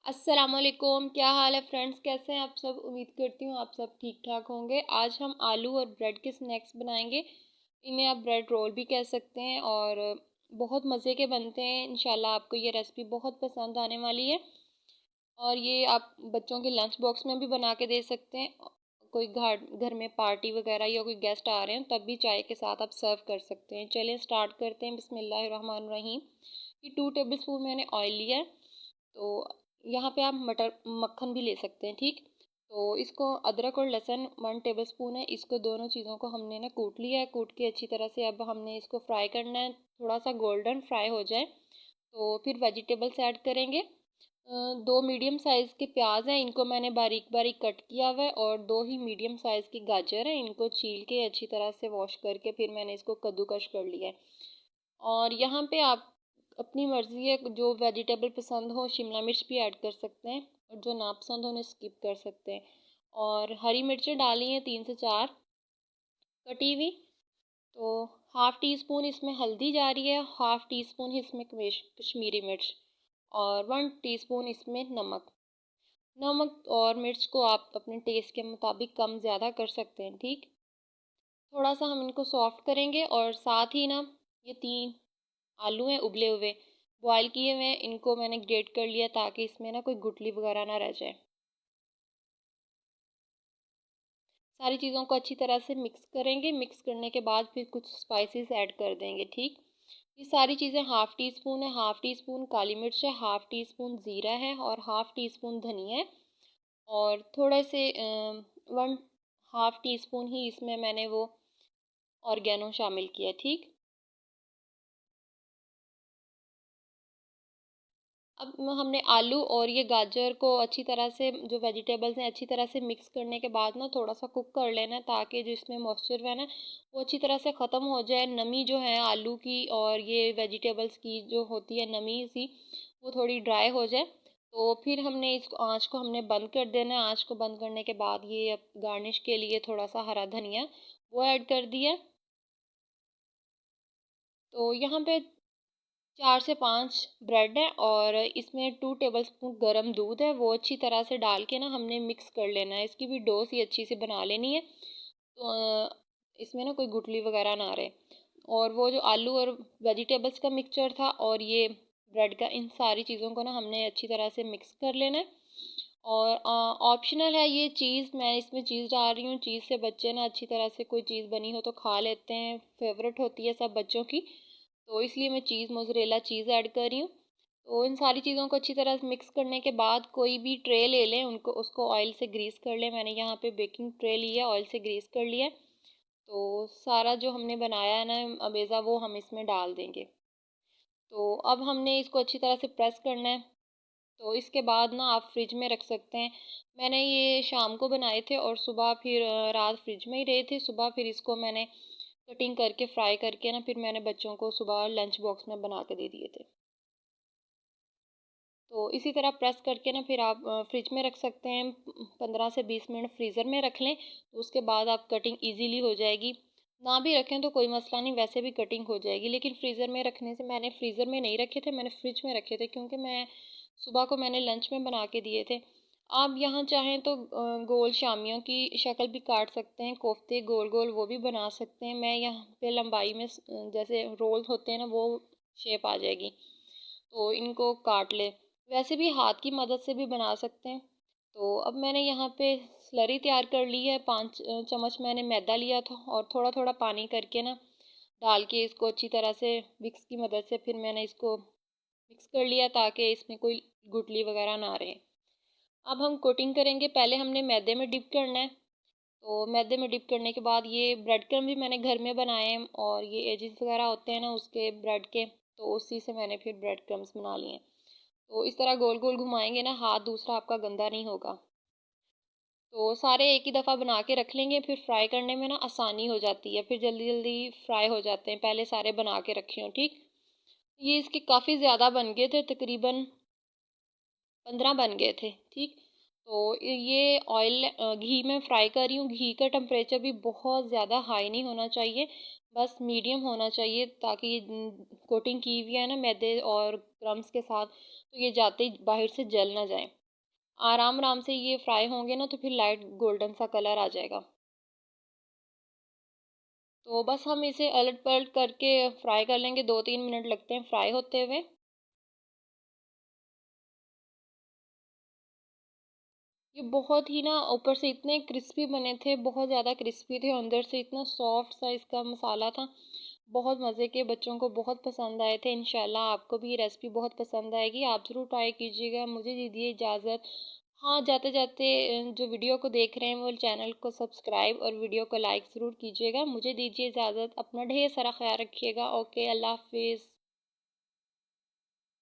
अस्सलामुअलैकुम, क्या हाल है फ्रेंड्स। कैसे हैं आप सब। उम्मीद करती हूँ आप सब ठीक ठाक होंगे। आज हम आलू और ब्रेड के स्नैक्स बनाएंगे। इन्हें आप ब्रेड रोल भी कह सकते हैं और बहुत मज़े के बनते हैं। इंशाल्लाह आपको ये रेसिपी बहुत पसंद आने वाली है और ये आप बच्चों के लंच बॉक्स में भी बना के दे सकते हैं। कोई घर घर में पार्टी वगैरह या कोई गेस्ट आ रहे हैं तब भी चाय के साथ आप सर्व कर सकते हैं। चलिए स्टार्ट करते हैं। बिस्मिल्लाहिर्रहमानिर्रहीम। ये 2 टेबल स्पून मैंने ऑयल लिया है। तो यहाँ पे आप मटर मक्खन भी ले सकते हैं। ठीक, तो इसको अदरक और लहसुन 1 टेबल स्पून है। इसको दोनों चीज़ों को हमने ना कूट लिया है। कूट के अच्छी तरह से अब हमने इसको फ्राई करना है। थोड़ा सा गोल्डन फ्राई हो जाए तो फिर वेजिटेबल्स ऐड करेंगे। 2 मीडियम साइज़ के प्याज हैं, इनको मैंने बारीक बारीक कट किया हुआ है और 2 ही मीडियम साइज़ की गाजर है, इनको छील के अच्छी तरह से वॉश करके फिर मैंने इसको कद्दूकश कर लिया है। और यहाँ पे आप अपनी मर्ज़ी है, जो वेजिटेबल पसंद हो शिमला मिर्च भी ऐड कर सकते हैं और जो ना पसंद हो उन्हें स्किप कर सकते हैं। और हरी मिर्चें डाली हैं 3 से 4 कटी हुई। तो हाफ़ टी स्पून इसमें हल्दी जा रही है, हाफ़ टी स्पून इसमें कश्मीरी मिर्च और 1 टीस्पून इसमें नमक। नमक और मिर्च को आप अपने टेस्ट के मुताबिक कम ज़्यादा कर सकते हैं। ठीक, थोड़ा सा हम इनको सॉफ्ट करेंगे और साथ ही ना ये 3 आलू हैं उबले हुए, बॉयल किए हुए हैं, इनको मैंने ग्रेट कर लिया ताकि इसमें ना कोई गुठली वगैरह ना रह जाए। सारी चीज़ों को अच्छी तरह से मिक्स करेंगे। मिक्स करने के बाद फिर कुछ स्पाइसेस ऐड कर देंगे। ठीक, ये सारी चीज़ें हाफ़ टी स्पून है, हाफ़ टी स्पून काली मिर्च है, हाफ़ टी स्पून ज़ीरा है और हाफ़ टी स्पून धनिया है और थोड़े से 1/2 टी स्पून ही इसमें मैंने वो ऑर्गेनो शामिल किया। ठीक, अब हमने आलू और ये गाजर को अच्छी तरह से, जो वेजिटेबल्स हैं, अच्छी तरह से मिक्स करने के बाद ना थोड़ा सा कुक कर लेना है ताकि जिसमें मॉइस्चर है ना वो अच्छी तरह से ख़त्म हो जाए। नमी जो है आलू की और ये वेजिटेबल्स की जो होती है नमी सी, वो थोड़ी ड्राई हो जाए। तो फिर हमने इस आँच को हमने बंद कर देना है। आँच को बंद करने के बाद ये अब गार्निश के लिए थोड़ा सा हरा धनिया वो ऐड कर दिया। तो यहाँ पे 4 से 5 ब्रेड है और इसमें 2 टेबल स्पून गर्म दूध है, वो अच्छी तरह से डाल के ना हमने मिक्स कर लेना है। इसकी भी डो सी अच्छी से बना लेनी है तो इसमें ना कोई गुठली वगैरह ना रहे। और वो जो आलू और वेजिटेबल्स का मिक्सचर था और ये ब्रेड का, इन सारी चीज़ों को ना हमने अच्छी तरह से मिक्स कर लेना है। और ऑप्शनल है ये चीज़, मैं इसमें चीज़ डाल रही हूँ। चीज़ से बच्चे ना अच्छी तरह से, कोई चीज़ बनी हो तो खा लेते हैं, फेवरेट होती है सब बच्चों की, तो इसलिए मैं चीज़ मोज़रेला चीज़ ऐड कर रही हूँ। तो इन सारी चीज़ों को अच्छी तरह से मिक्स करने के बाद कोई भी ट्रे ले लें, उनको उसको ऑयल से ग्रीस कर लें। मैंने यहाँ पे बेकिंग ट्रे लिया, ऑयल से ग्रीस कर लिया। तो सारा जो हमने बनाया है ना अमेज़ा, वो हम इसमें डाल देंगे। तो अब हमने इसको अच्छी तरह से प्रेस करना है। तो इसके बाद ना आप फ्रिज में रख सकते हैं। मैंने ये शाम को बनाए थे और सुबह फिर रात फ्रिज में ही रहे थे। सुबह फिर इसको मैंने कटिंग करके फ्राई करके ना फिर मैंने बच्चों को सुबह लंच बॉक्स में बना के दे दिए थे। तो इसी तरह प्रेस करके ना फिर आप फ्रिज में रख सकते हैं। 15 से 20 मिनट फ्रीज़र में रख लें तो उसके बाद आप कटिंग इजीली हो जाएगी। ना भी रखें तो कोई मसला नहीं, वैसे भी कटिंग हो जाएगी। लेकिन फ्रीज़र में रखने से, मैंने फ्रीज़र में नहीं रखे थे, मैंने फ्रिज में रखे थे क्योंकि मैं सुबह को मैंने लंच में बना के दिए थे। आप यहाँ चाहें तो गोल शामियों की शक्ल भी काट सकते हैं, कोफ्ते गोल गोल वो भी बना सकते हैं। मैं यहाँ पे लंबाई में जैसे रोल होते हैं ना वो शेप आ जाएगी, तो इनको काट ले। वैसे भी हाथ की मदद से भी बना सकते हैं। तो अब मैंने यहाँ पे स्लरी तैयार कर ली है। 5 चम्मच मैंने मैदा लिया था और थोड़ा थोड़ा पानी करके ना डाल के इसको अच्छी तरह से विक्स की मदद से फिर मैंने इसको मिक्स कर लिया ताकि इसमें कोई गुठली वगैरह ना रहे। अब हम कोटिंग करेंगे। पहले हमने मैदे में डिप करना है। तो मैदे में डिप करने के बाद ये ब्रेड क्रम्ब भी मैंने घर में बनाए हैं और ये एजेस वगैरह होते हैं ना उसके ब्रेड के, तो उसी से मैंने फिर ब्रेड क्रम्ब्स बना लिए हैं। तो इस तरह गोल गोल घुमाएंगे ना, हाथ दूसरा आपका गंदा नहीं होगा। तो सारे एक ही दफ़ा बना के रख लेंगे, फिर फ्राई करने में ना आसानी हो जाती है, फिर जल्दी जल्दी फ्राई हो जाते हैं। पहले सारे बना के रखे हों। ठीक, ये इसके काफ़ी ज़्यादा बन गए थे, तकरीबन 15 बन गए थे। ठीक, तो ये ऑयल घी में फ्राई कर रही हूँ। घी का टेम्परेचर भी बहुत ज़्यादा हाई नहीं होना चाहिए, बस मीडियम होना चाहिए, ताकि ये कोटिंग की हुई है ना मैदे और क्रम्स के साथ, तो ये जाते ही बाहर से जल ना जाए। आराम आराम से ये फ्राई होंगे ना, तो फिर लाइट गोल्डन सा कलर आ जाएगा। तो बस हम इसे अलट पलट करके फ्राई कर लेंगे, 2-3 मिनट लगते हैं फ्राई होते हुए। ये बहुत ही ना ऊपर से इतने क्रिस्पी बने थे, बहुत ज़्यादा क्रिस्पी थे, अंदर से इतना सॉफ्ट सा इसका मसाला था। बहुत मज़े के, बच्चों को बहुत पसंद आए थे। इंशाल्लाह आपको भी ये रेसिपी बहुत पसंद आएगी, आप ज़रूर ट्राई कीजिएगा। मुझे दीजिए इजाज़त। हाँ, जाते जाते जो वीडियो को देख रहे हैं वो चैनल को सब्सक्राइब और वीडियो को लाइक ज़रूर कीजिएगा। मुझे दीजिए इजाज़त, अपना ढेर सारा ख्याल रखिएगा। ओके, अल्लाह हाफिज़।